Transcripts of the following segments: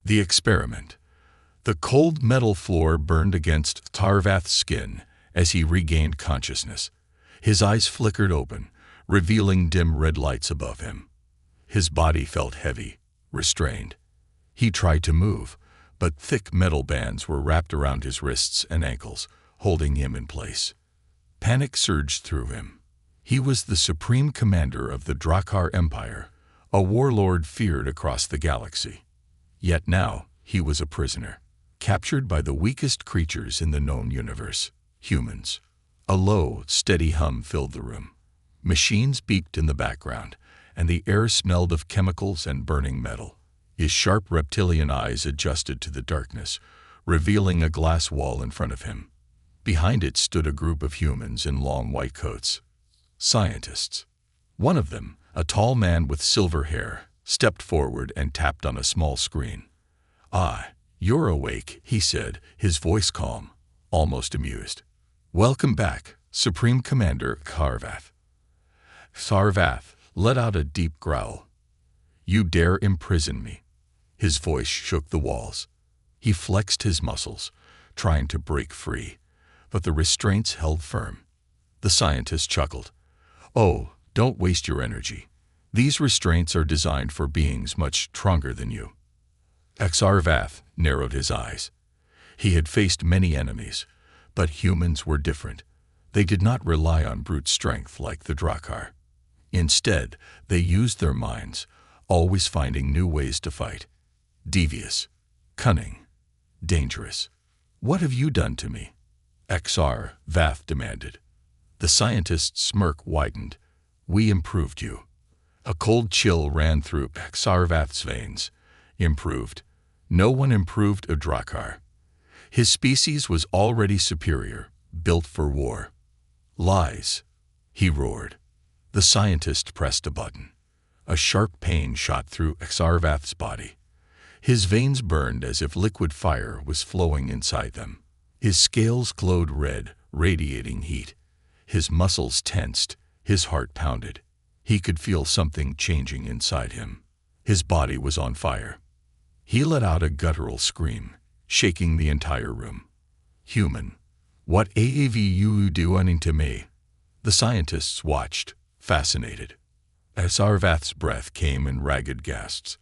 The experiment. The cold metal floor burned against Sarvath's skin as he regained consciousness. His eyes flickered open, revealing dim red lights above him. His body felt heavy, restrained. He tried to move, but thick metal bands were wrapped around his wrists and ankles, holding him in place. Panic surged through him. He was the supreme commander of the Drakkar Empire, a warlord feared across the galaxy. Yet now he was a prisoner, captured by the weakest creatures in the known universe, humans. A low, steady hum filled the room. Machines beeped in the background, and the air smelled of chemicals and burning metal. His sharp reptilian eyes adjusted to the darkness, revealing a glass wall in front of him. Behind it stood a group of humans in long white coats. Scientists. One of them, a tall man with silver hair, stepped forward and tapped on a small screen. "Ah, you're awake," he said, his voice calm, almost amused. "Welcome back, Supreme Commander Sarvath." Sarvath let out a deep growl. "You dare imprison me?" His voice shook the walls. He flexed his muscles, trying to break free, but the restraints held firm. The scientist chuckled. "Oh, don't waste your energy. These restraints are designed for beings much stronger than you." Sarvath narrowed his eyes. He had faced many enemies, but humans were different. They did not rely on brute strength like the Drakkar. Instead, they used their minds, always finding new ways to fight. Devious, cunning, dangerous. "What have you done to me?" Sarvath demanded. The scientist's smirk widened. "We improved you." A cold chill ran through Sarvath's veins. Improved. No one improved a Drakkar. His species was already superior, built for war. "Lies," he roared. The scientist pressed a button. A sharp pain shot through Sarvath's body. His veins burned as if liquid fire was flowing inside them. His scales glowed red, radiating heat. His muscles tensed, his heart pounded. He could feel something changing inside him. His body was on fire. He let out a guttural scream, shaking the entire room. "Human, what have you doing to me?" The scientists watched, fascinated. Sarvath's breath came in ragged gasps.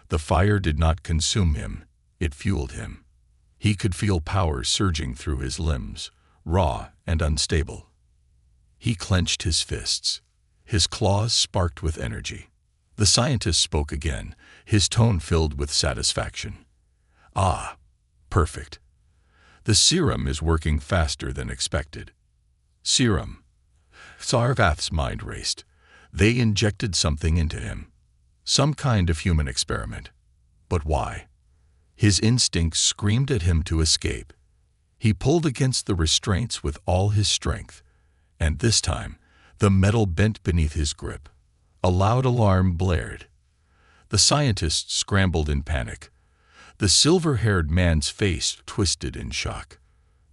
The fire did not consume him, it fueled him. He could feel power surging through his limbs, raw and unstable. He clenched his fists. His claws sparked with energy. The scientist spoke again, his tone filled with satisfaction. "Ah, perfect. The serum is working faster than expected." Serum. Sarvath's mind raced. They injected something into him. Some kind of human experiment. But why? His instincts screamed at him to escape. He pulled against the restraints with all his strength, and this time, the metal bent beneath his grip. A loud alarm blared. The scientist scrambled in panic. The silver-haired man's face twisted in shock.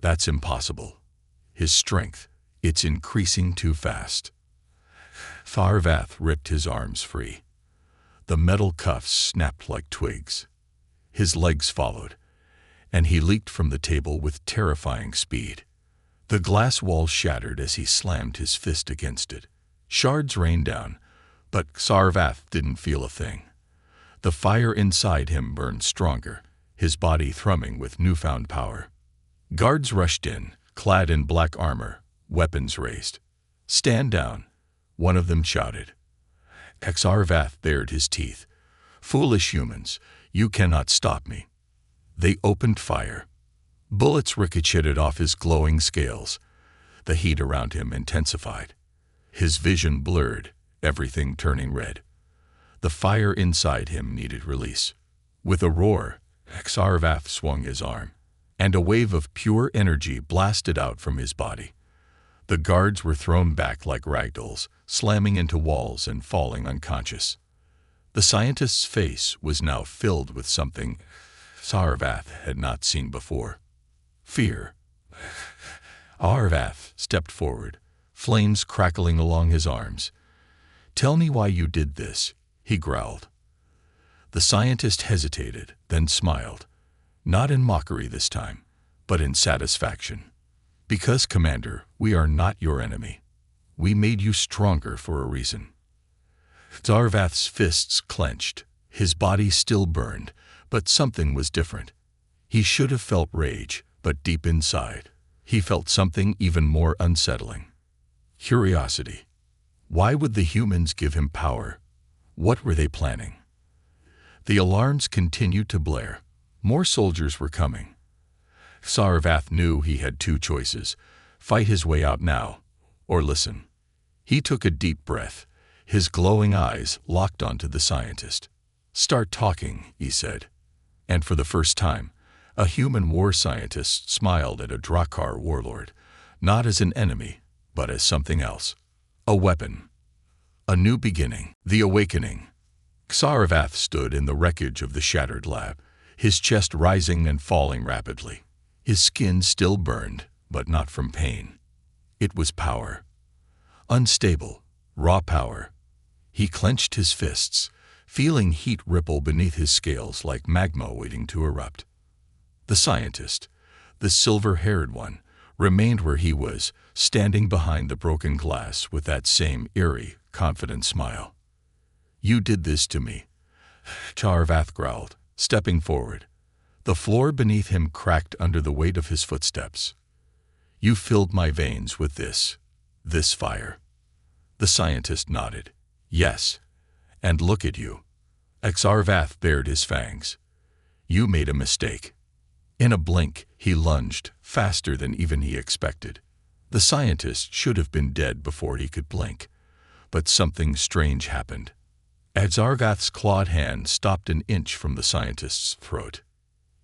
"That's impossible. His strength, it's increasing too fast." Sarvath ripped his arms free. The metal cuffs snapped like twigs. His legs followed, and he leaped from the table with terrifying speed. The glass wall shattered as he slammed his fist against it. Shards rained down, but Sarvath didn't feel a thing. The fire inside him burned stronger, his body thrumming with newfound power. Guards rushed in, clad in black armor, weapons raised. "Stand down," one of them shouted. Sarvath bared his teeth. "Foolish humans, you cannot stop me." They opened fire. Bullets ricocheted off his glowing scales. The heat around him intensified. His vision blurred, everything turning red. The fire inside him needed release. With a roar, Sarvath swung his arm, and a wave of pure energy blasted out from his body. The guards were thrown back like ragdolls, slamming into walls and falling unconscious. The scientist's face was now filled with something Sarvath had not seen before. Fear. Sarvath stepped forward, flames crackling along his arms. "Tell me why you did this," he growled. The scientist hesitated, then smiled. Not in mockery this time, but in satisfaction. Because, Commander, we are not your enemy. We made you stronger for a reason. Zarvath's fists clenched. His body still burned, but something was different. He should have felt rage, but deep inside, he felt something even more unsettling. Curiosity. Why would the humans give him power? What were they planning? The alarms continued to blare. More soldiers were coming. Zarvath knew he had two choices: fight his way out now, or listen. He took a deep breath. His glowing eyes locked onto the scientist. "Start talking," he said. And for the first time, a human war scientist smiled at a Drakkar warlord, not as an enemy, but as something else. A weapon. A new beginning. The awakening. Zarvath stood in the wreckage of the shattered lab, his chest rising and falling rapidly. His skin still burned, but not from pain. It was power. Unstable, raw power. He clenched his fists, feeling heat ripple beneath his scales like magma waiting to erupt. The scientist, the silver-haired one, remained where he was, standing behind the broken glass with that same eerie, confident smile. "You did this to me," Zarvath growled, stepping forward. The floor beneath him cracked under the weight of his footsteps. "You filled my veins with this fire." The scientist nodded. "Yes. And look at you." Zarvath bared his fangs. "You made a mistake." In a blink, he lunged, faster than even he expected. The scientist should have been dead before he could blink. But something strange happened. Zarvath's clawed hand stopped an inch from the scientist's throat.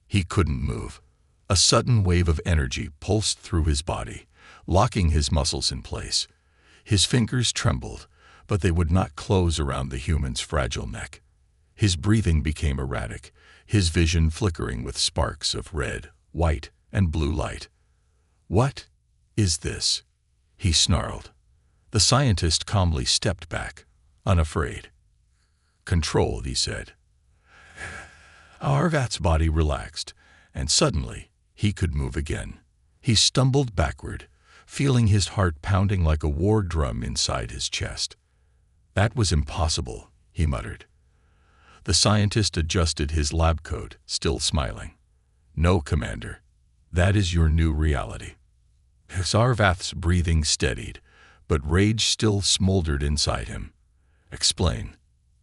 He couldn't move. A sudden wave of energy pulsed through his body, locking his muscles in place. His fingers trembled, but they would not close around the human's fragile neck. His breathing became erratic, his vision flickering with sparks of red, white, and blue light. "What is this?" he snarled. The scientist calmly stepped back, unafraid. "Control," he said. Zarvath's body relaxed, and suddenly he could move again. He stumbled backward, feeling his heart pounding like a war drum inside his chest. "That was impossible," he muttered. The scientist adjusted his lab coat, still smiling. "No, Commander. That is your new reality." Zarvath's breathing steadied, but rage still smoldered inside him. "Explain.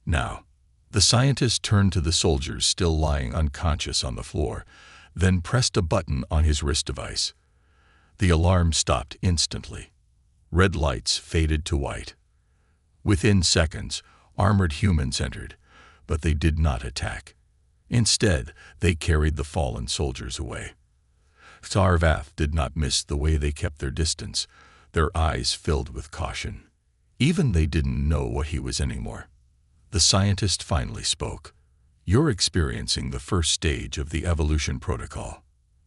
Now." The scientist turned to the soldiers still lying unconscious on the floor, then pressed a button on his wrist device. The alarm stopped instantly. Red lights faded to white. Within seconds, armored humans entered, but they did not attack. Instead, they carried the fallen soldiers away. Zarvath did not miss the way they kept their distance, their eyes filled with caution. Even they didn't know what he was anymore. The scientist finally spoke. "You're experiencing the first stage of the evolution protocol.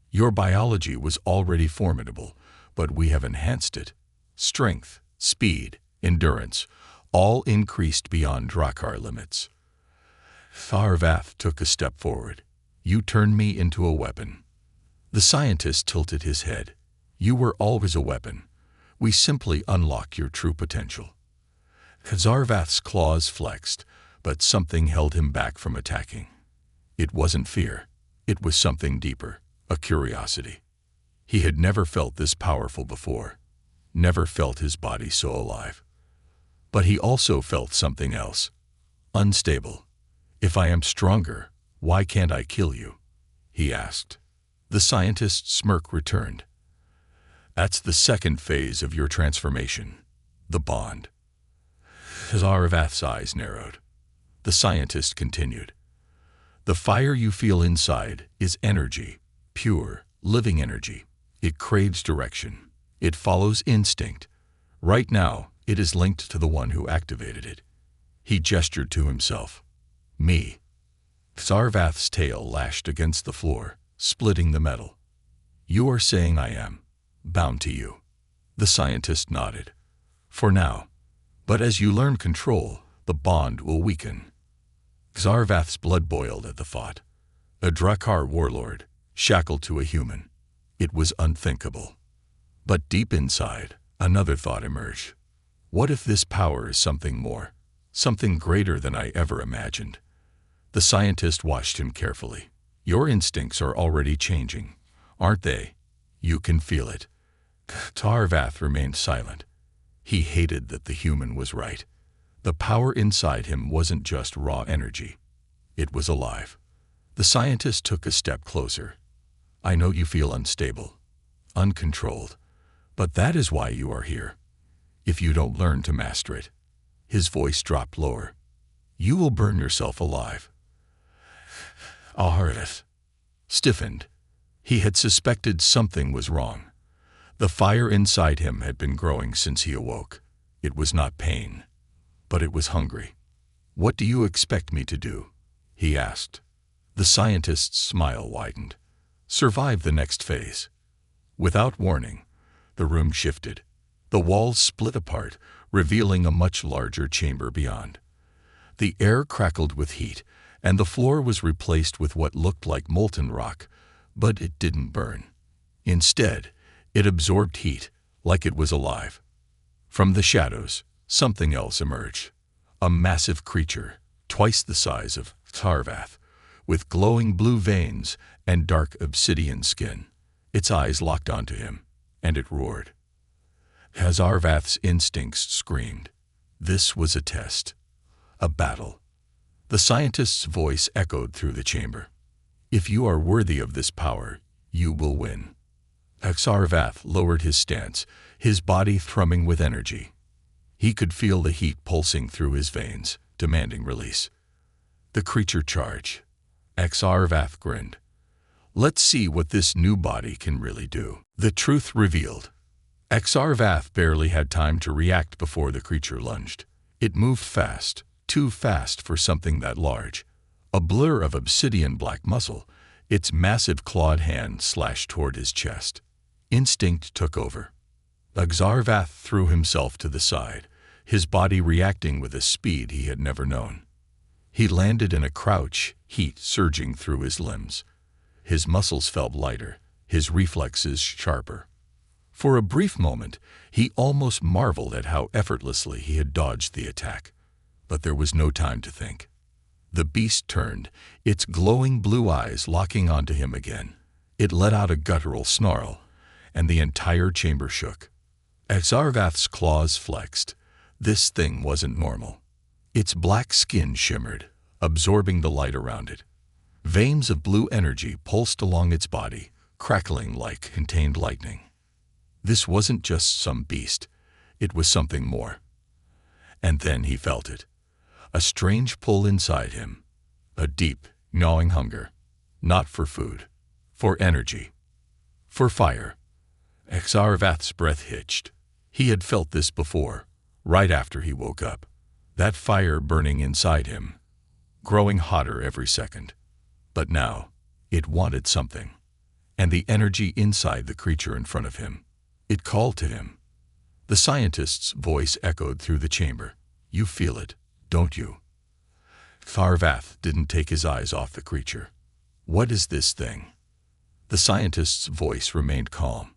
Your biology was already formidable, but we have enhanced it. Strength, speed, endurance, all increased beyond Drakkar limits." Zarvath took a step forward. "You turned me into a weapon." The scientist tilted his head. "You were always a weapon. We simply unlock your true potential." Zarvath's claws flexed, but something held him back from attacking. It wasn't fear. It was something deeper, a curiosity. He had never felt this powerful before, never felt his body so alive. But he also felt something else. Unstable. "If I am stronger, why can't I kill you?" he asked. The scientist's smirk returned. "That's the second phase of your transformation, the bond." Zarvath's eyes narrowed. The scientist continued. "The fire you feel inside is energy, pure, living energy. It craves direction. It follows instinct. Right now, it is linked to the one who activated it." He gestured to himself. "Me." Zarvath's tail lashed against the floor, splitting the metal. "You are saying I am bound to you." The scientist nodded. "For now. But as you learn control, the bond will weaken." Xarvath's blood boiled at the thought. A Drakkar warlord, shackled to a human. It was unthinkable. But deep inside, another thought emerged. What if this power is something more? Something greater than I ever imagined? The scientist watched him carefully. Your instincts are already changing, aren't they? You can feel it. Xarvath remained silent. He hated that the human was right. The power inside him wasn't just raw energy. It was alive. The scientist took a step closer. I know you feel unstable, uncontrolled, but that is why you are here. If you don't learn to master it, his voice dropped lower, you will burn yourself alive. Xarvath stiffened. He had suspected something was wrong. The fire inside him had been growing since he awoke. It was not pain, but it was hungry. What do you expect me to do? He asked. The scientist's smile widened. Survive the next phase. Without warning, the room shifted. The walls split apart, revealing a much larger chamber beyond. The air crackled with heat, and the floor was replaced with what looked like molten rock, but it didn't burn. Instead, it absorbed heat, like it was alive. From the shadows, something else emerged. A massive creature, twice the size of Xarvath, with glowing blue veins and dark obsidian skin. Its eyes locked onto him, and it roared. Xarvath's instincts screamed. This was a test. A battle. The scientist's voice echoed through the chamber. If you are worthy of this power, you will win. Xarvath lowered his stance, his body thrumming with energy. He could feel the heat pulsing through his veins, demanding release. The creature charged. Xarvath grinned. Let's see what this new body can really do. The truth revealed. Xarvath barely had time to react before the creature lunged. It moved fast, too fast for something that large. A blur of obsidian black muscle, its massive clawed hand slashed toward his chest. Instinct took over. Xarvath threw himself to the side, his body reacting with a speed he had never known. He landed in a crouch, heat surging through his limbs. His muscles felt lighter, his reflexes sharper. For a brief moment, he almost marveled at how effortlessly he had dodged the attack. But there was no time to think. The beast turned, its glowing blue eyes locking onto him again. It let out a guttural snarl, and the entire chamber shook. Xarvath's claws flexed. This thing wasn't normal. Its black skin shimmered, absorbing the light around it. Veins of blue energy pulsed along its body, crackling like contained lightning. This wasn't just some beast. It was something more. And then he felt it. A strange pull inside him. A deep, gnawing hunger. Not for food. For energy. For fire. Xarvath's breath hitched. He had felt this before, right after he woke up. That fire burning inside him, growing hotter every second. But now, it wanted something. And the energy inside the creature in front of him. It called to him. The scientist's voice echoed through the chamber. You feel it, don't you? Xarvath didn't take his eyes off the creature. What is this thing? The scientist's voice remained calm.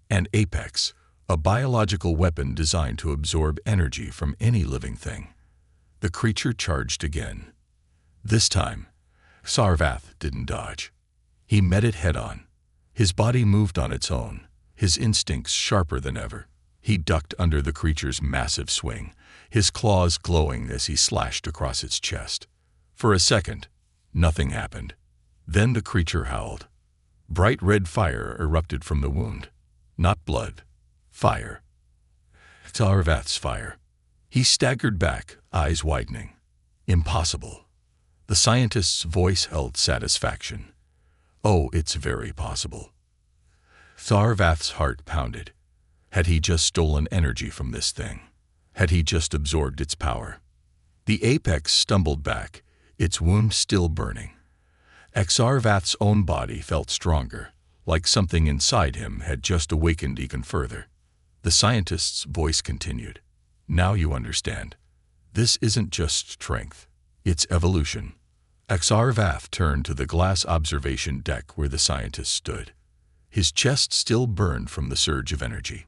An apex, a biological weapon designed to absorb energy from any living thing. The creature charged again. This time, Xarvath didn't dodge. He met it head-on. His body moved on its own, his instincts sharper than ever. He ducked under the creature's massive swing, his claws glowing as he slashed across its chest. For a second, nothing happened. Then the creature howled. Bright red fire erupted from the wound. Not blood. Fire. Xarvath's fire. He staggered back, eyes widening. Impossible. The scientist's voice held satisfaction. Oh, it's very possible. Xarvath's heart pounded. Had he just stolen energy from this thing? Had he just absorbed its power? The apex stumbled back, its wound still burning. Xarvath's own body felt stronger, like something inside him had just awakened even further. The scientist's voice continued. Now you understand. This isn't just strength. Its evolution. Xarvath turned to the glass observation deck where the scientist stood. His chest still burned from the surge of energy.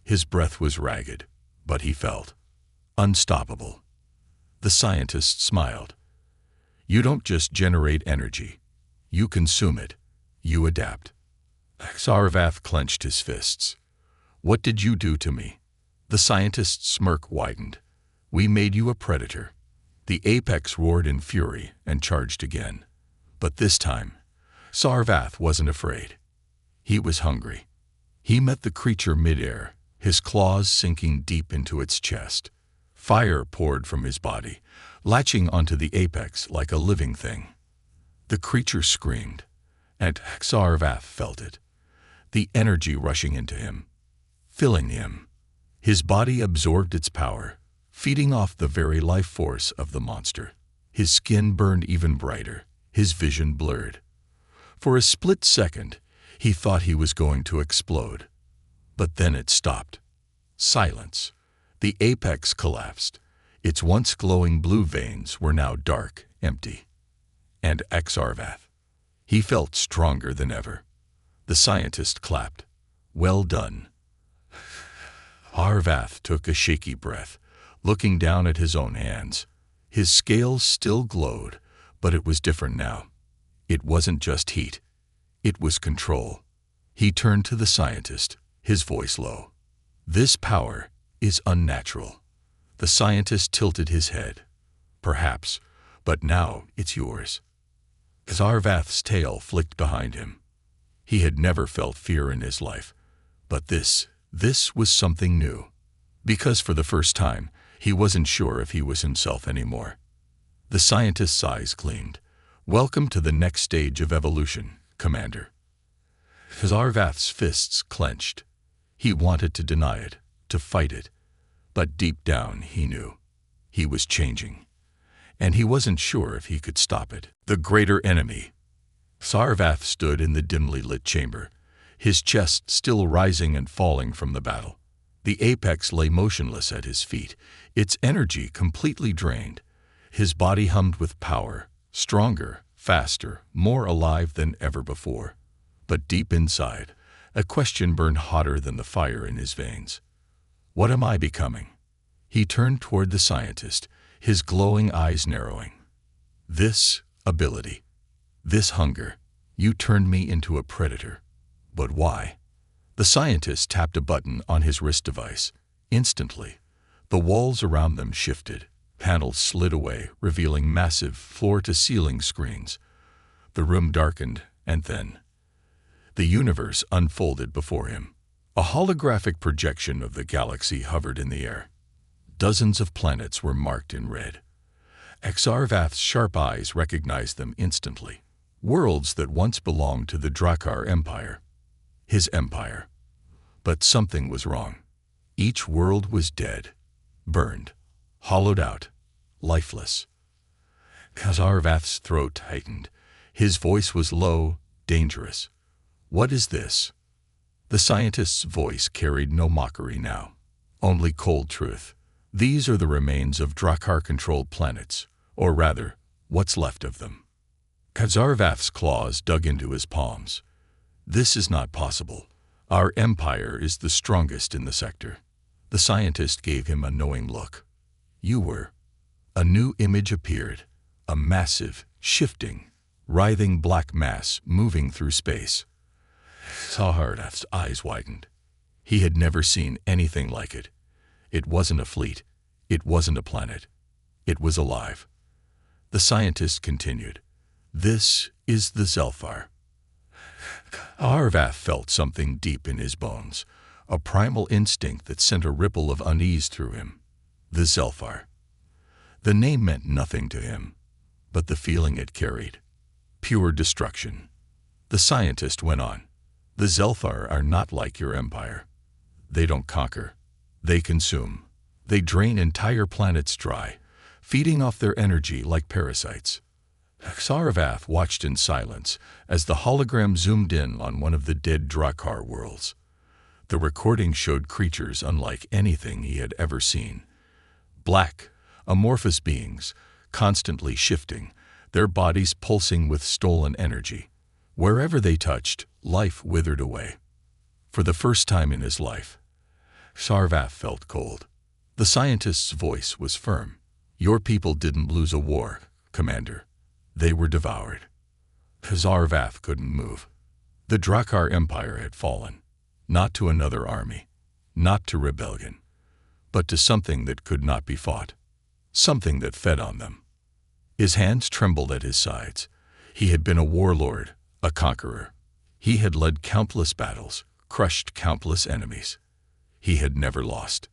His breath was ragged, but he felt unstoppable. The scientist smiled. You don't just generate energy. You consume it. You adapt. Xarvath clenched his fists. What did you do to me? The scientist's smirk widened. We made you a predator. The apex roared in fury and charged again. But this time, Xarvath wasn't afraid. He was hungry. He met the creature midair, his claws sinking deep into its chest. Fire poured from his body, latching onto the apex like a living thing. The creature screamed, and Xarvath felt it. The energy rushing into him, filling him. His body absorbed its power, feeding off the very life force of the monster. His skin burned even brighter, his vision blurred. For a split second, he thought he was going to explode. But then it stopped. Silence. The apex collapsed. Its once glowing blue veins were now dark, empty. And Xarvath. He felt stronger than ever. The scientist clapped. Well done. Xarvath took a shaky breath, looking down at his own hands. His scales still glowed, but it was different now. It wasn't just heat. It was control. He turned to the scientist, his voice low. This power is unnatural. The scientist tilted his head. Perhaps, but now it's yours. Xarvath's tail flicked behind him. He had never felt fear in his life, but this was something new. Because for the first time, he wasn't sure if he was himself anymore. The scientist's eyes gleamed. Welcome to the next stage of evolution, Commander. Xarvath's fists clenched. He wanted to deny it, to fight it. But deep down, he knew. He was changing. And he wasn't sure if he could stop it. The greater enemy. Xarvath stood in the dimly lit chamber, his chest still rising and falling from the battle. The apex lay motionless at his feet, its energy completely drained. His body hummed with power, stronger, faster, more alive than ever before. But deep inside, a question burned hotter than the fire in his veins. What am I becoming? He turned toward the scientist, his glowing eyes narrowing. This ability, this hunger, you turned me into a predator. But why? The scientist tapped a button on his wrist device. Instantly, the walls around them shifted. Panels slid away, revealing massive floor-to-ceiling screens. The room darkened, and then the universe unfolded before him. A holographic projection of the galaxy hovered in the air. Dozens of planets were marked in red. Xarvath's sharp eyes recognized them instantly. Worlds that once belonged to the Drakkar Empire. His empire. But something was wrong. Each world was dead, burned, hollowed out, lifeless. Xarvath's throat tightened. His voice was low, dangerous. What is this? The scientist's voice carried no mockery now, only cold truth. These are the remains of Drakkar-controlled planets, or rather, what's left of them. Xarvath's claws dug into his palms. This is not possible. Our empire is the strongest in the sector. The scientist gave him a knowing look. You were. A new image appeared, a massive, shifting, writhing black mass moving through space. Xarvath's eyes widened. He had never seen anything like it. It wasn't a fleet. It wasn't a planet. It was alive. The scientist continued. This is the Zelfar. Xarvath felt something deep in his bones, a primal instinct that sent a ripple of unease through him. The Zelfar. The name meant nothing to him, but the feeling it carried. Pure destruction. The scientist went on. The Zelfar are not like your empire. They don't conquer. They consume. They drain entire planets dry, feeding off their energy like parasites. Xarvath watched in silence as the hologram zoomed in on one of the dead Drakkar worlds. The recording showed creatures unlike anything he had ever seen. Black, amorphous beings, constantly shifting, their bodies pulsing with stolen energy. Wherever they touched, life withered away. For the first time in his life, Sarvath felt cold. The scientist's voice was firm. Your people didn't lose a war, Commander. They were devoured. Sarvath couldn't move. The Drakkar Empire had fallen, not to another army, not to rebellion, but to something that could not be fought, something that fed on them. His hands trembled at his sides. He had been a warlord, a conqueror. He had led countless battles, crushed countless enemies. He had never lost.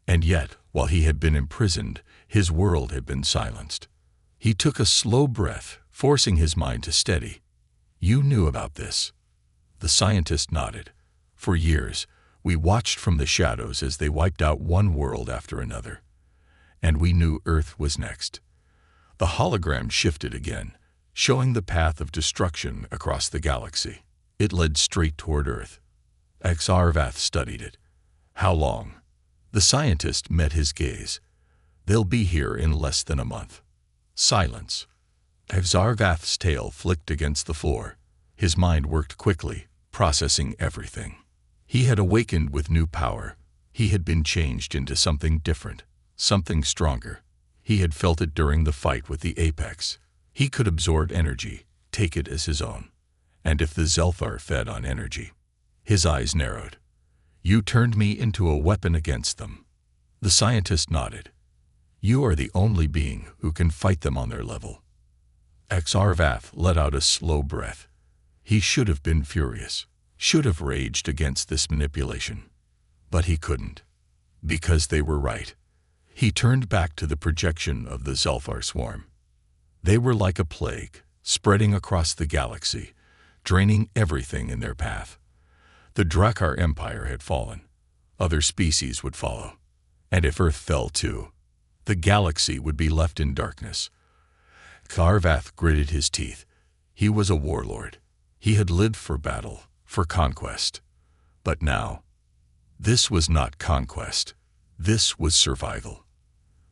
And yet, while he had been imprisoned, his world had been silenced. He took a slow breath, forcing his mind to steady. You knew about this. The scientist nodded. For years, we watched from the shadows as they wiped out one world after another. And we knew Earth was next. The hologram shifted again, showing the path of destruction across the galaxy. It led straight toward Earth. Sarvath studied it. How long? The scientist met his gaze. They'll be here in less than a month. Silence. Sarvath's tail flicked against the floor. His mind worked quickly, processing everything. He had awakened with new power. He had been changed into something different, something stronger. He had felt it during the fight with the Apex. He could absorb energy, take it as his own. And if the Zelfar fed on energy. His eyes narrowed. You turned me into a weapon against them. The scientist nodded. You are the only being who can fight them on their level. Sarvath let out a slow breath. He should have been furious, should have raged against this manipulation. But he couldn't. Because they were right. He turned back to the projection of the Zelfar swarm. They were like a plague, spreading across the galaxy, draining everything in their path. The Drakkar Empire had fallen. Other species would follow. And if Earth fell too, the galaxy would be left in darkness. Sarvath gritted his teeth. He was a warlord. He had lived for battle, for conquest. But now, this was not conquest. This was survival.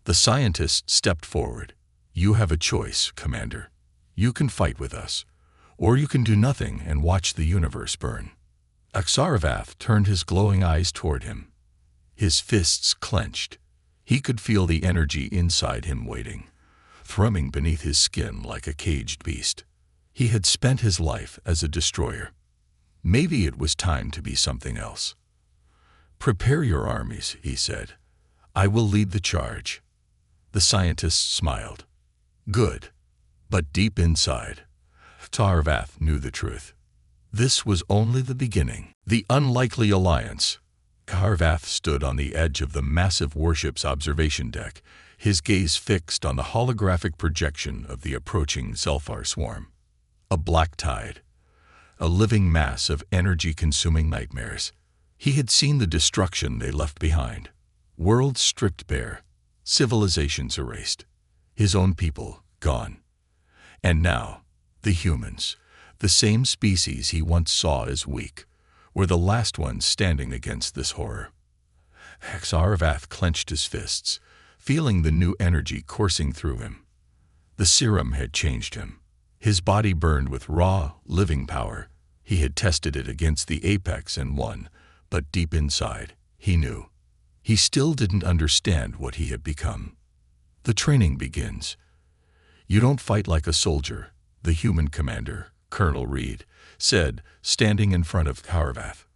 The scientist stepped forward. You have a choice, Commander. You can fight with us, or you can do nothing and watch the universe burn. Sarvath turned his glowing eyes toward him. His fists clenched. He could feel the energy inside him waiting, thrumming beneath his skin like a caged beast. He had spent his life as a destroyer. Maybe it was time to be something else. Prepare your armies, he said. I will lead the charge. The scientist smiled. Good. But deep inside, Sarvath knew the truth. This was only the beginning. The unlikely alliance. Sarvath stood on the edge of the massive warship's observation deck, his gaze fixed on the holographic projection of the approaching Zelfar swarm. A black tide. A living mass of energy-consuming nightmares. He had seen the destruction they left behind. Worlds stripped bare. Civilizations erased. His own people gone. And now, the humans, the same species he once saw as weak, were the last ones standing against this horror. Sarvath clenched his fists, feeling the new energy coursing through him. The serum had changed him. His body burned with raw, living power. He had tested it against the Apex and won, but deep inside, he knew. He still didn't understand what he had become. The training begins. You don't fight like a soldier, the human commander, Colonel Reed, said, standing in front of Sarvath.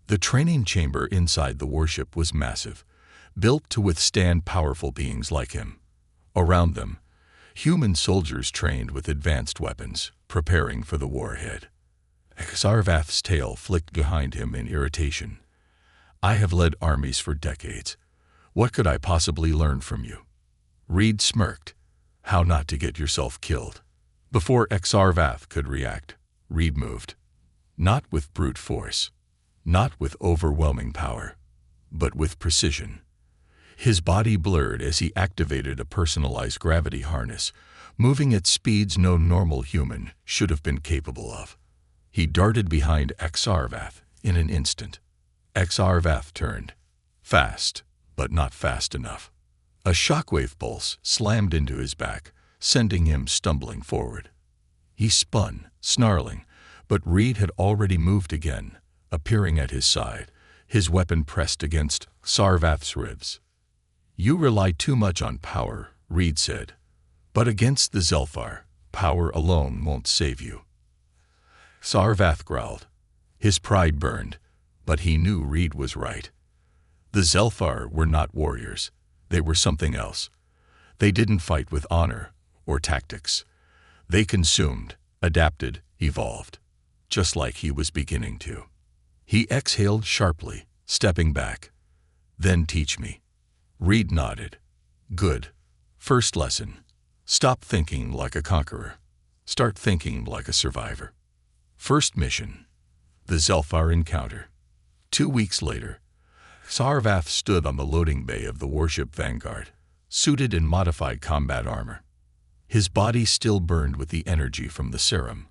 The training chamber inside the warship was massive, built to withstand powerful beings like him. Around them, human soldiers trained with advanced weapons, preparing for the war ahead. Sarvath's tail flicked behind him in irritation. I have led armies for decades. What could I possibly learn from you? Reed smirked. How not to get yourself killed. Before Sarvath could react, Reed moved. Not with brute force, not with overwhelming power, but with precision. His body blurred as he activated a personalized gravity harness, moving at speeds no normal human should have been capable of. He darted behind Sarvath in an instant. Sarvath turned. Fast, but not fast enough. A shockwave pulse slammed into his back, sending him stumbling forward. He spun, snarling, but Reed had already moved again, appearing at his side, his weapon pressed against Sarvath's ribs. "You rely too much on power," Reed said. "But against the Zelfar, power alone won't save you." Sarvath growled. His pride burned, but he knew Reed was right. The Zelfar were not warriors. They were something else. They didn't fight with honor or tactics. They consumed, adapted, evolved, just like he was beginning to. He exhaled sharply, stepping back. "Then teach me." Reed nodded. "Good. First lesson. Stop thinking like a conqueror. Start thinking like a survivor." First mission. The Zelfar encounter. 2 weeks later, Sarvath stood on the loading bay of the warship Vanguard, suited in modified combat armor. His body still burned with the energy from the serum,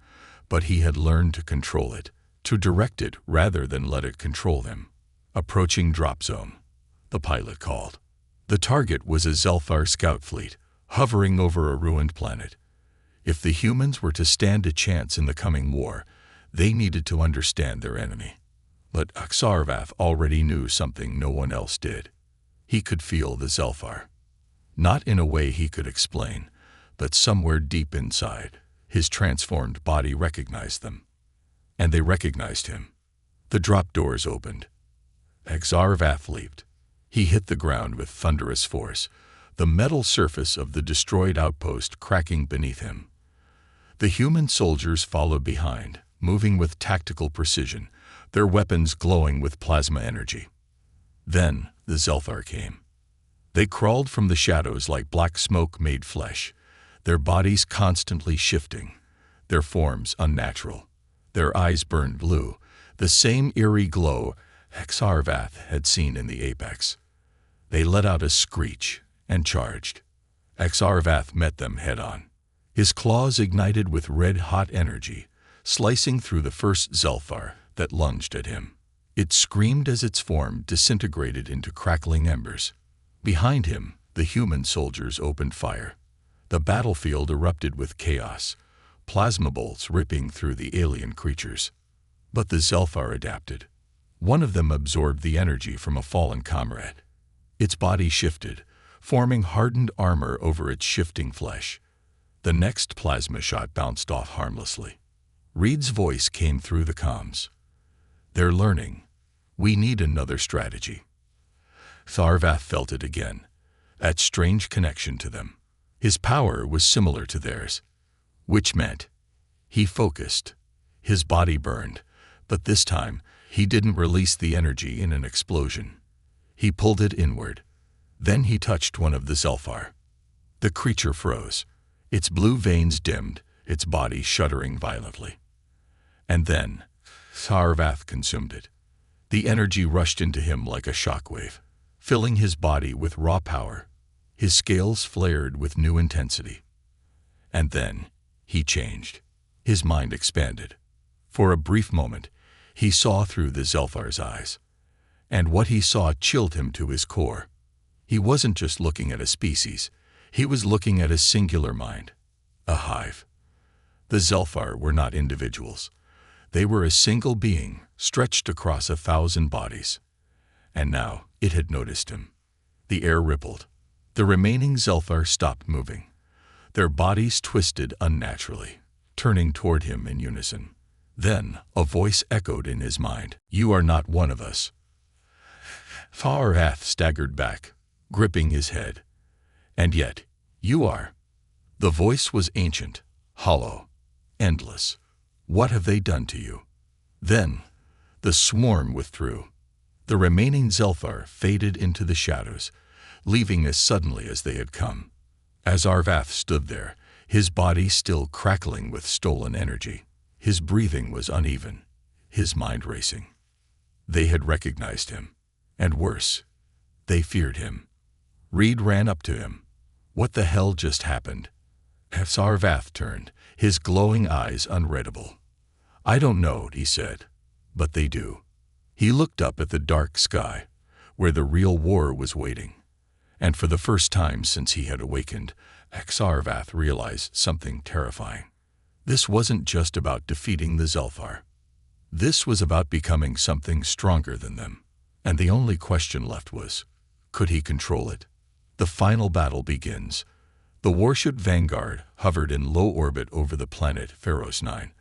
but he had learned to control it, to direct it rather than let it control him. Approaching drop zone, the pilot called. The target was a Zelfar scout fleet, hovering over a ruined planet. If the humans were to stand a chance in the coming war, they needed to understand their enemy. But Sarvath already knew something no one else did. He could feel the Zelfar. Not in a way he could explain, but somewhere deep inside, his transformed body recognized them. And they recognized him. The drop doors opened. Sarvath leaped. He hit the ground with thunderous force, the metal surface of the destroyed outpost cracking beneath him. The human soldiers followed behind, moving with tactical precision, their weapons glowing with plasma energy. Then the Zelfar came. They crawled from the shadows like black smoke made flesh, their bodies constantly shifting, their forms unnatural. Their eyes burned blue, the same eerie glow Sarvath had seen in the apex. They let out a screech and charged. Sarvath met them head-on. His claws ignited with red-hot energy, slicing through the first Zelfar that lunged at him. It screamed as its form disintegrated into crackling embers. Behind him, the human soldiers opened fire. The battlefield erupted with chaos, plasma bolts ripping through the alien creatures. But the Zelfar adapted. One of them absorbed the energy from a fallen comrade. Its body shifted, forming hardened armor over its shifting flesh. The next plasma shot bounced off harmlessly. Reed's voice came through the comms. "They're learning. We need another strategy." Sarvath felt it again, that strange connection to them. His power was similar to theirs, which meant he focused. His body burned, but this time he didn't release the energy in an explosion. He pulled it inward. Then he touched one of the Zelfar. The creature froze, its blue veins dimmed, its body shuddering violently. And then Sarvath consumed it. The energy rushed into him like a shockwave, filling his body with raw power. His scales flared with new intensity. And then he changed. His mind expanded. For a brief moment, he saw through the Zelfar's eyes. And what he saw chilled him to his core. He wasn't just looking at a species. He was looking at a singular mind, a hive. The Zelfar were not individuals. They were a single being stretched across 1,000 bodies. And now it had noticed him. The air rippled. The remaining Zelfar stopped moving. Their bodies twisted unnaturally, turning toward him in unison. Then a voice echoed in his mind. "You are not one of us." Sarvath staggered back, gripping his head. "And yet, you are." The voice was ancient, hollow, endless. "What have they done to you?" Then the swarm withdrew. The remaining Zelfar faded into the shadows, leaving as suddenly as they had come. As Sarvath stood there, his body still crackling with stolen energy. His breathing was uneven, his mind racing. They had recognized him. And worse, they feared him. Reed ran up to him. What the hell just happened? Sarvath turned, his glowing eyes unreadable. "I don't know," he said, "but they do." He looked up at the dark sky, where the real war was waiting. And for the first time since he had awakened, Xarvath realized something terrifying. This wasn't just about defeating the Zelfar. This was about becoming something stronger than them. And the only question left was, could he control it? The final battle begins. The warship Vanguard hovered in low orbit over the planet Pharos 9,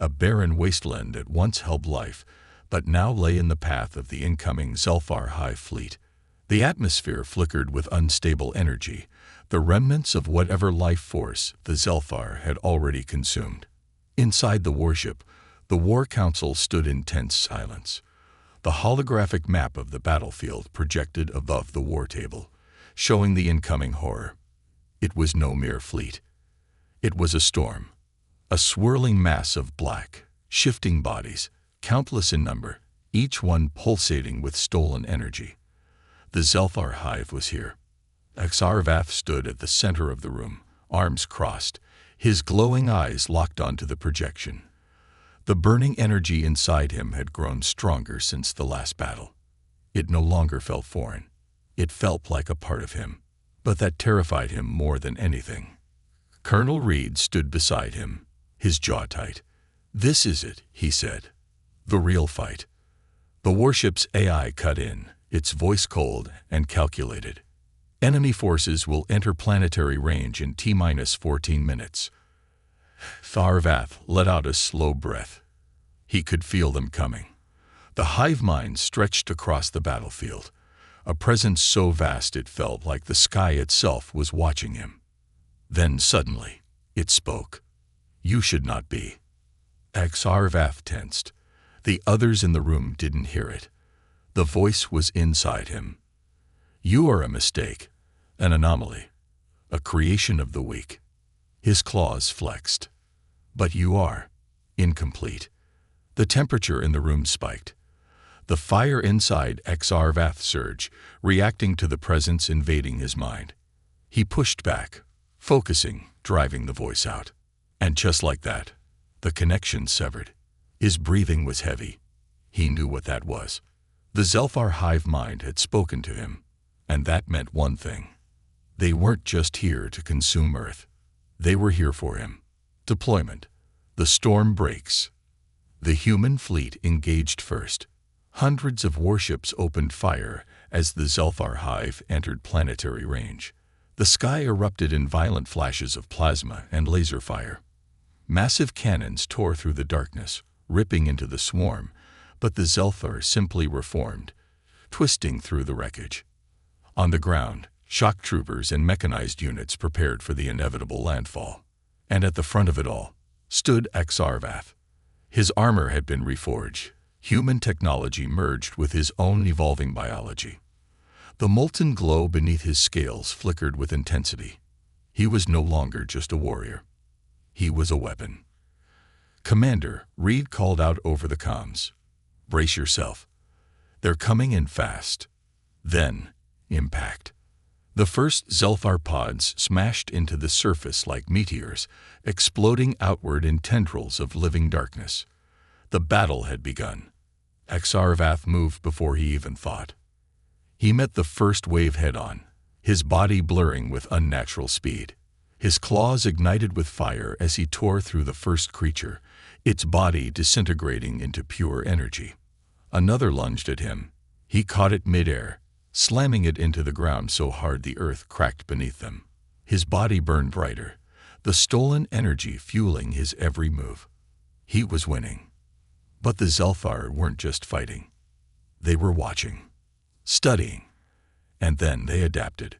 a barren wasteland that once held life, but now lay in the path of the incoming Zelfar Hive fleet. The atmosphere flickered with unstable energy, the remnants of whatever life force the Zelfar had already consumed. Inside the warship, the War Council stood in tense silence. The holographic map of the battlefield projected above the war table, showing the incoming horror. It was no mere fleet. It was a storm, a swirling mass of black, shifting bodies, countless in number, each one pulsating with stolen energy. The Zelfar Hive was here. Xarvath stood at the center of the room, arms crossed, his glowing eyes locked onto the projection. The burning energy inside him had grown stronger since the last battle. It no longer felt foreign. It felt like a part of him. But that terrified him more than anything. Colonel Reed stood beside him, his jaw tight. "This is it," he said. "The real fight." The warship's AI cut in, its voice cold and calculated. "Enemy forces will enter planetary range in T-14 minutes. Xarvath let out a slow breath. He could feel them coming. The hive mind stretched across the battlefield, a presence so vast it felt like the sky itself was watching him. Then suddenly, it spoke. "You should not be." Xarvath tensed. The others in the room didn't hear it. The voice was inside him. "You are a mistake, an anomaly, a creation of the weak." His claws flexed. "But you are incomplete." The temperature in the room spiked. The fire inside Xarvath surged, reacting to the presence invading his mind. He pushed back, focusing, driving the voice out. And just like that, the connection severed. His breathing was heavy. He knew what that was. The Zelfar hive mind had spoken to him, and that meant one thing. They weren't just here to consume Earth. They were here for him. Deployment. The storm breaks. The human fleet engaged first. Hundreds of warships opened fire as the Zelfar hive entered planetary range. The sky erupted in violent flashes of plasma and laser fire. Massive cannons tore through the darkness, ripping into the swarm, but the Zelfar simply reformed, twisting through the wreckage. On the ground, shock troopers and mechanized units prepared for the inevitable landfall. And at the front of it all stood Xarvath. His armor had been reforged. Human technology merged with his own evolving biology. The molten glow beneath his scales flickered with intensity. He was no longer just a warrior. He was a weapon. "Commander," Reed called out over the comms. "Brace yourself. They're coming in fast." Then, impact. The first Zelfar pods smashed into the surface like meteors, exploding outward in tendrils of living darkness. The battle had begun. Xarvath moved before he even thought. He met the first wave head-on, his body blurring with unnatural speed. His claws ignited with fire as he tore through the first creature, its body disintegrating into pure energy. Another lunged at him. He caught it midair, slamming it into the ground so hard the earth cracked beneath them. His body burned brighter, the stolen energy fueling his every move. He was winning. But the Zelfar weren't just fighting. They were watching, studying, and then they adapted.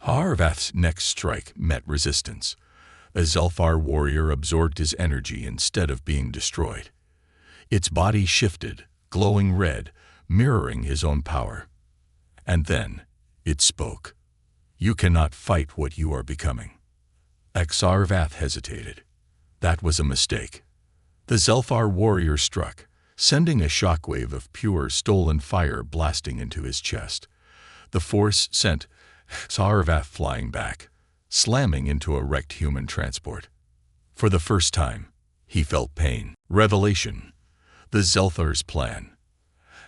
Xarvath's next strike met resistance. A Zelfar warrior absorbed his energy instead of being destroyed. Its body shifted, glowing red, mirroring his own power. And then it spoke. "You cannot fight what you are becoming." Xarvath hesitated. That was a mistake. The Zelfar warrior struck, sending a shockwave of pure stolen fire blasting into his chest. The force sent Xarvath flying back, slamming into a wrecked human transport. For the first time, he felt pain. Revelation. The Zelfar's plan.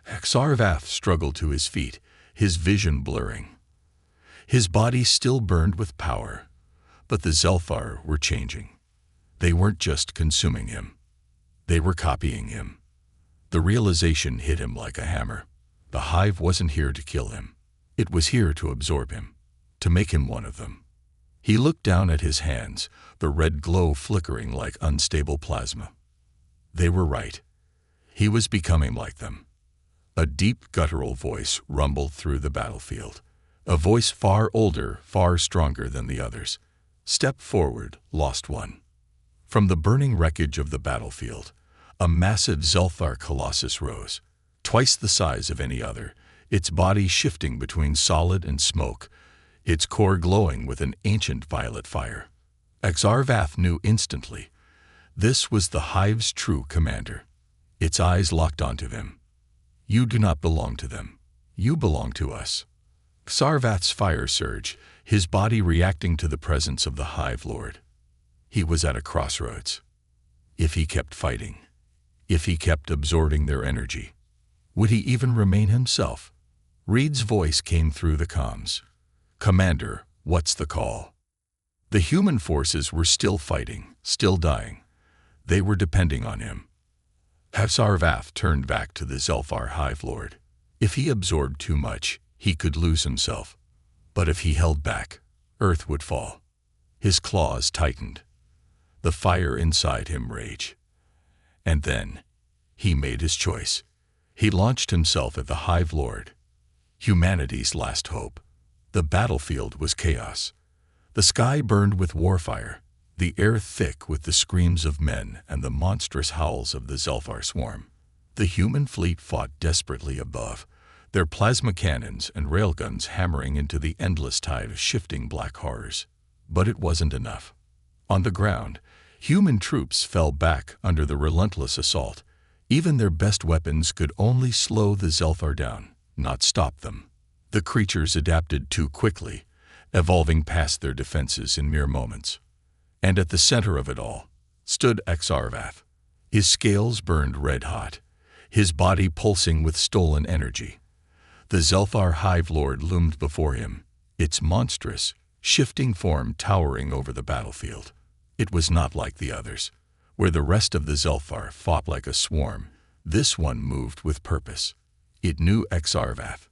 Xarvath struggled to his feet, his vision blurring. His body still burned with power, but the Zelfar were changing. They weren't just consuming him. They were copying him. The realization hit him like a hammer. The hive wasn't here to kill him. It was here to absorb him, to make him one of them. He looked down at his hands, the red glow flickering like unstable plasma. They were right. He was becoming like them. A deep, guttural voice rumbled through the battlefield. A voice far older, far stronger than the others. Step forward, lost one. From the burning wreckage of the battlefield, a massive Zelfar colossus rose, twice the size of any other, its body shifting between solid and smoke, its core glowing with an ancient violet fire. Exarvath knew instantly. This was the hive's true commander. Its eyes locked onto him. You do not belong to them. You belong to us. Exarvath's fire surged, his body reacting to the presence of the Hive Lord. He was at a crossroads. If he kept fighting, if he kept absorbing their energy, would he even remain himself? Reed's voice came through the comms. Commander, what's the call? The human forces were still fighting, still dying. They were depending on him. Exarvath turned back to the Zelfar Hive Lord. If he absorbed too much, he could lose himself. But if he held back, Earth would fall. His claws tightened. The fire inside him raged. And then, he made his choice. He launched himself at the Hive Lord. Humanity's last hope. The battlefield was chaos. The sky burned with warfire, the air thick with the screams of men and the monstrous howls of the Zelfar swarm. The human fleet fought desperately above, their plasma cannons and railguns hammering into the endless tide of shifting black horrors. But it wasn't enough. On the ground, human troops fell back under the relentless assault. Even their best weapons could only slow the Zelfar down, not stop them. The creatures adapted too quickly, evolving past their defenses in mere moments. And at the center of it all stood Exarvath. His scales burned red-hot, his body pulsing with stolen energy. The Zelfar Hive Lord loomed before him, its monstrous, shifting form towering over the battlefield. It was not like the others, where the rest of the Zelfar fought like a swarm. This one moved with purpose. It knew Exarvath.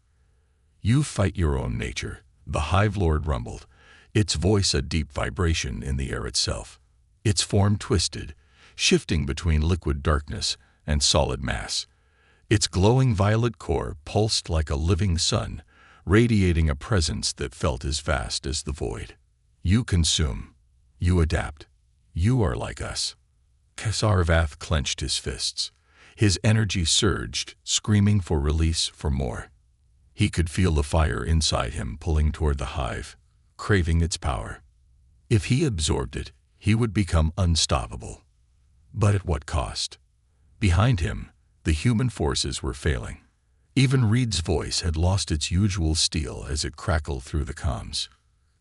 You fight your own nature, the Hive Lord rumbled, its voice a deep vibration in the air itself. Its form twisted, shifting between liquid darkness and solid mass. Its glowing violet core pulsed like a living sun, radiating a presence that felt as vast as the void. You consume. You adapt. You are like us. Exarvath clenched his fists. His energy surged, screaming for release, for more. He could feel the fire inside him pulling toward the hive, craving its power. If he absorbed it, he would become unstoppable. But at what cost? Behind him, the human forces were failing. Even Reed's voice had lost its usual steel as it crackled through the comms.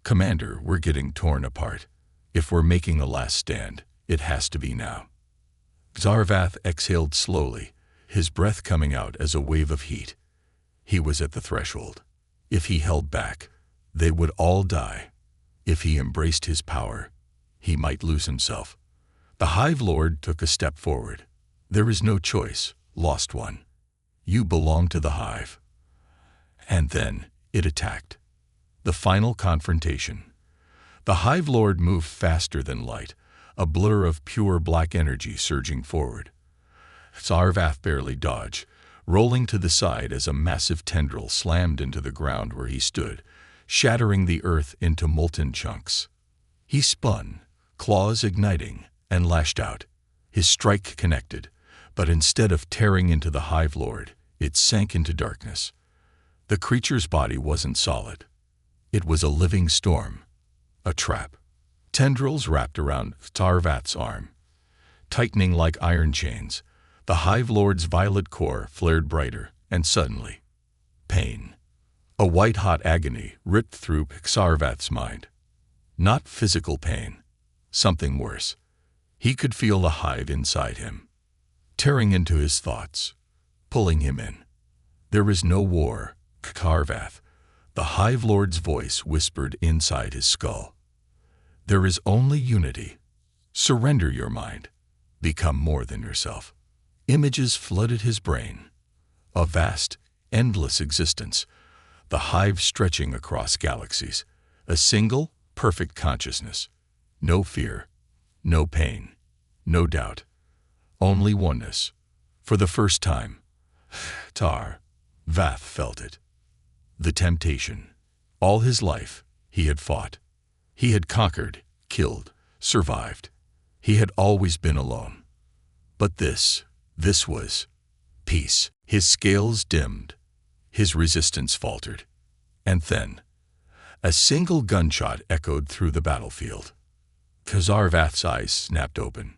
Commander, we're getting torn apart. If we're making a last stand, it has to be now. Exarvath exhaled slowly, his breath coming out as a wave of heat. He was at the threshold. If he held back, they would all die. If he embraced his power, he might lose himself. The Hive Lord took a step forward. There is no choice, lost one. You belong to the hive. And then it attacked. The final confrontation. The Hive Lord moved faster than light, a blur of pure black energy surging forward. Exarvath barely dodged, rolling to the side as a massive tendril slammed into the ground where he stood, shattering the earth into molten chunks. He spun, claws igniting, and lashed out. His strike connected, but instead of tearing into the Hive Lord, it sank into darkness. The creature's body wasn't solid. It was a living storm, a trap. Tendrils wrapped around Exarvath's arm, tightening like iron chains. The Hive Lord's violet core flared brighter, and suddenly, pain. A white-hot agony ripped through Exarvath's mind. Not physical pain, something worse. He could feel the hive inside him, tearing into his thoughts, pulling him in. There is no war, Exarvath. The Hive Lord's voice whispered inside his skull. There is only unity. Surrender your mind. Become more than yourself. Images flooded his brain. A vast, endless existence. The hive stretching across galaxies. A single, perfect consciousness. No fear. No pain. No doubt. Only oneness. For the first time, Vath felt it. The temptation. All his life, he had fought. He had conquered, killed, survived. He had always been alone. But this was peace. His scales dimmed. His resistance faltered. And then, a single gunshot echoed through the battlefield. Vath's eyes snapped open.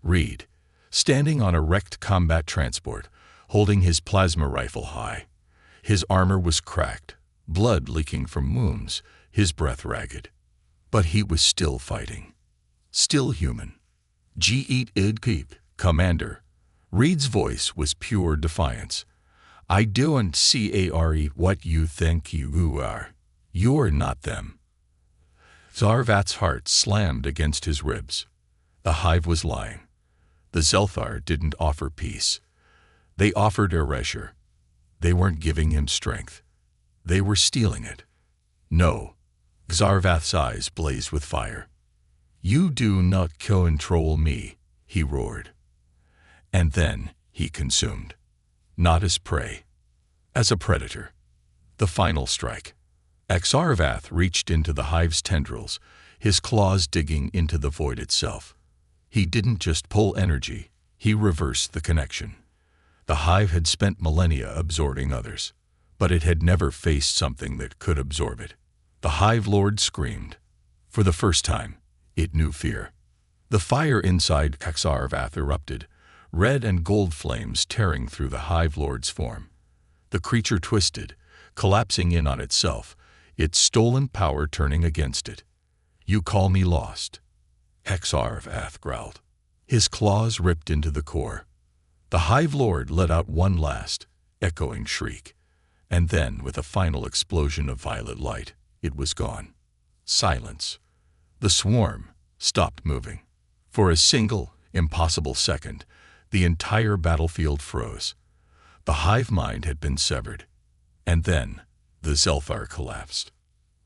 Reed, standing on a wrecked combat transport, holding his plasma rifle high. His armor was cracked, blood leaking from wounds, his breath ragged. But he was still fighting. Still human. Keep, Commander. Reed's voice was pure defiance. I don't care what you think you are. You're not them. Zarvath's heart slammed against his ribs. The hive was lying. The Zelthar didn't offer peace. They offered erasure. They weren't giving him strength. They were stealing it. No. Zarvath's eyes blazed with fire. You do not control me, he roared. And then he consumed. Not as prey. As a predator. The final strike. Zarvath reached into the hive's tendrils, his claws digging into the void itself. He didn't just pull energy, he reversed the connection. The hive had spent millennia absorbing others, but it had never faced something that could absorb it. The Hive Lord screamed. For the first time, it knew fear. The fire inside Zarvath erupted, red and gold flames tearing through the Hive Lord's form. The creature twisted, collapsing in on itself, its stolen power turning against it. You call me lost? Zarvath growled. His claws ripped into the core. The Hive Lord let out one last, echoing shriek, and then, with a final explosion of violet light, it was gone. Silence. The swarm stopped moving. For a single, impossible second, the entire battlefield froze. The hive mind had been severed. And then, the Zelthar collapsed.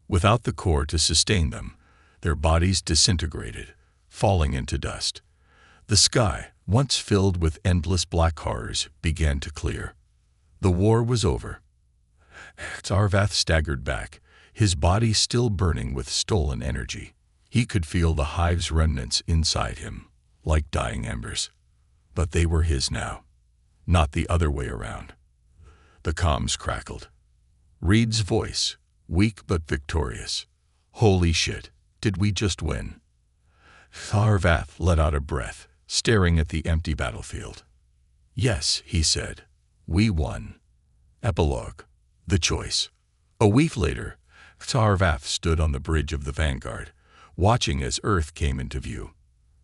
Without the core to sustain them, their bodies disintegrated, falling into dust. The sky, once filled with endless black horrors, began to clear. The war was over. Zarvath staggered back, his body still burning with stolen energy. He could feel the hive's remnants inside him, like dying embers. But they were his now, not the other way around. The comms crackled. Reed's voice, weak but victorious. Holy shit, did we just win? Zarvath let out a breath, staring at the empty battlefield. Yes, he said, we won. Epilogue. The choice. A week later, Zarvath stood on the bridge of the Vanguard, watching as Earth came into view.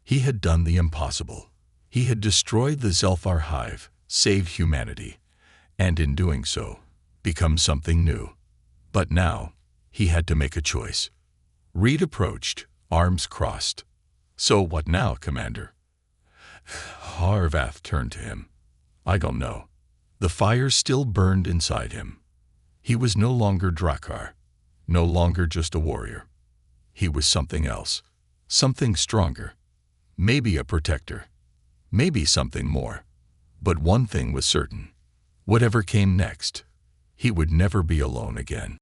He had done the impossible. He had destroyed the Zelthar hive, saved humanity, and in doing so, become something new. But now, he had to make a choice. Reed approached, arms crossed. So what now, Commander? Zarvath turned to him. I don't know. The fire still burned inside him. He was no longer Drakkar, no longer just a warrior. He was something else, something stronger, maybe a protector, maybe something more. But one thing was certain. Whatever came next, he would never be alone again.